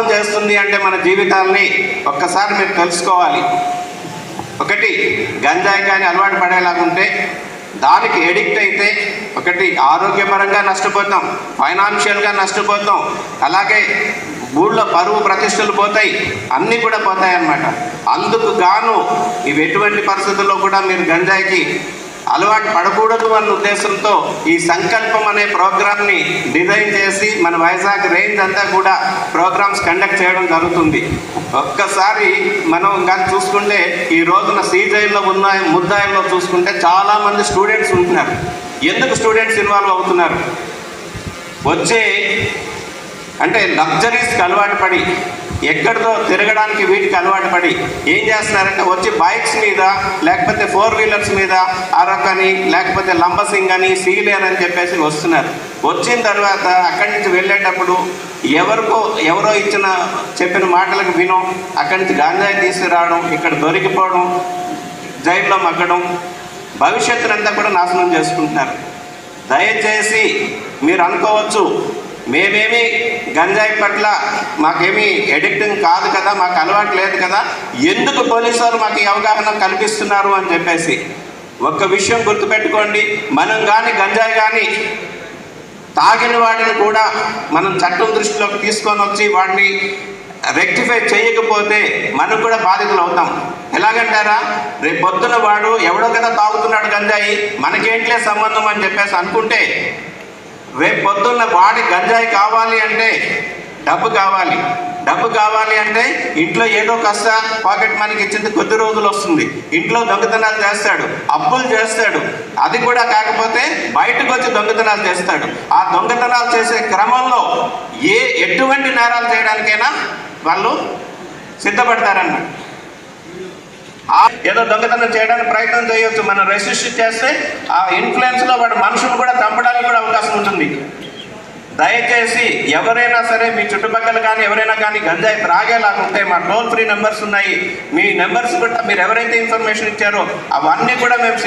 నాశనం చేస్తుంది అంటే మన జీవితాల్ని ఒక్కసారి మీరు తెలుసుకోవాలి. ఒకటి, గంజాయి కానీ అలవాటు పడేలాగుంటే, దానికి ఎడిక్ట్ అయితే ఒకటి ఆరోగ్యపరంగా నష్టపోతాం, ఫైనాన్షియల్గా నష్టపోతాం, అలాగే ఊళ్ళో పరువు ప్రతిష్టలు పోతాయి, అన్నీ కూడా పోతాయి అన్నమాట. అందుకు గాను ఇవి ఎటువంటి పరిస్థితుల్లో కూడా మీరు గంజాయికి అలవాటు పడకూడదు అన్న ఉద్దేశంతో ఈ సంకల్పం అనే ప్రోగ్రామ్ని డిజైన్ చేసి మన వైజాగ్ రేంజ్ అంతా కూడా ప్రోగ్రామ్స్ కండక్ట్ చేయడం జరుగుతుంది. ఒక్కసారి మనం కానీ చూసుకుంటే ఈ రోజున సీజైల్లో ఉన్న ముద్దాయిల్లో చూసుకుంటే చాలామంది స్టూడెంట్స్ ఉంటున్నారు. ఎందుకు స్టూడెంట్స్ ఇన్వాల్వ్ అవుతున్నారు? వచ్చే అంటే లగ్జరీస్కి అలవాటు పడి, ఎక్కడితో తిరగడానికి వీటికి అలవాటు పడి ఏం చేస్తున్నారంటే వచ్చి బైక్స్ మీద, లేకపోతే 4 వీలర్స్ మీద అరక్ అని, లేకపోతే లంబసింగ్ అని, సీలేర్ అని చెప్పేసి వస్తున్నారు. వచ్చిన తర్వాత అక్కడి నుంచి వెళ్ళేటప్పుడు ఎవరో చెప్పిన మాటలకు వినో అక్కడి నుంచి గాంజాయి తీసుకురావడం, ఇక్కడ దొరికిపోవడం, జైల్లో మగ్గడం, భవిష్యత్తునంతా కూడా నాశనం చేసుకుంటున్నారు. దయచేసి మీరు అనుకోవచ్చు, మేమేమి గంజాయి పట్ల మాకేమీ ఎడిక్టింగ్ కాదు కదా, మాకు అలవాటు లేదు కదా, ఎందుకు పోలీసు వారు మాకు ఈ అవగాహన కల్పిస్తున్నారు అని చెప్పేసి. ఒక్క విషయం గుర్తుపెట్టుకోండి, మనం కానీ గంజాయి కానీ తాగిన వాడిని కూడా మనం చట్టం దృష్టిలోకి తీసుకొని వచ్చి వాడిని రెక్టిఫై చేయకపోతే మనం కూడా బాధితులు అవుతాం. ఎలాగంటారా, రేపు పొద్దున వాడు ఎవడో కదా తాగుతున్నాడు గంజాయి, మనకేంట్లే సంబంధం అని చెప్పేసి అనుకుంటే, రేపు పొద్దున్న వాడి గంజాయి కావాలి అంటే డబ్బు కావాలి అంటే ఇంట్లో ఏదో కాస్త పాకెట్ మనీకి ఇచ్చింది కొద్ది రోజులు వస్తుంది, ఇంట్లో దొంగతనాలు చేస్తాడు, అప్పులు చేస్తాడు, అది కూడా కాకపోతే బయటకు వచ్చి దొంగతనాలు చేస్తాడు. ఆ దొంగతనాలు చేసే క్రమంలో ఎటువంటి నేరాలు చేయడానికైనా వాళ్ళు సిద్ధపడతారన్నమాట. ఏదో దొంగతనం చేయడానికి ప్రయత్నం చేయొచ్చు, మనం రెసిస్ట్ చేస్తే ఆ ఇన్ఫ్లుయెన్స్లో వాడు మనుషులు కూడా చంపడానికి కూడా అవకాశం ఉంటుంది. దయచేసి ఎవరైనా సరే మీ చుట్టుపక్కల కానీ ఎవరైనా కానీ గంజాయి త్రాగేలాగుంటే మా టోల్ ఫ్రీ నెంబర్స్ ఉన్నాయి, మీ నెంబర్స్ కూడా మీరు ఎవరైతే ఇన్ఫర్మేషన్ ఇచ్చారో అవన్నీ కూడా మేము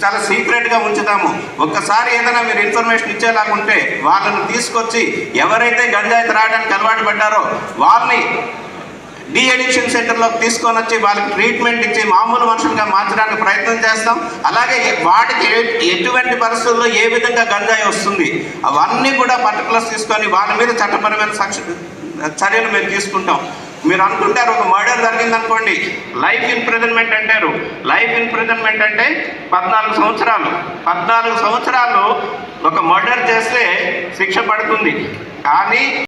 చాలా సీక్రెట్గా ఉంచుతాము. ఒక్కసారి ఏదైనా మీరు ఇన్ఫర్మేషన్ ఇచ్చేలాగుంటే వాళ్ళని తీసుకొచ్చి ఎవరైతే గంజాయి త్రాగడానికి అలవాటు పడ్డారో వాళ్ళని డీ అడిక్షన్ సెంటర్లోకి తీసుకొని వచ్చి వాళ్ళకి ట్రీట్మెంట్ ఇచ్చి మామూలు మనుషులుగా మార్చడానికి ప్రయత్నం చేస్తాం. అలాగే వాడికి ఎటువంటి పరిస్థితుల్లో ఏ విధంగా గంజాయి వస్తుంది అవన్నీ కూడా పర్టికులర్స్ తీసుకొని వాళ్ళ మీద చట్టపరమైన చర్యలు మేము తీసుకుంటాం. మీరు అనుకుంటారు ఒక మర్డర్ జరిగిందనుకోండి, లైఫ్ ఇంప్రిజన్మెంట్ అంటారు. లైఫ్ ఇంప్రిజన్మెంట్ అంటే 14 సంవత్సరాలు. 14 సంవత్సరాలు ఒక మర్డర్ చేస్తే శిక్ష పడుతుంది. కానీ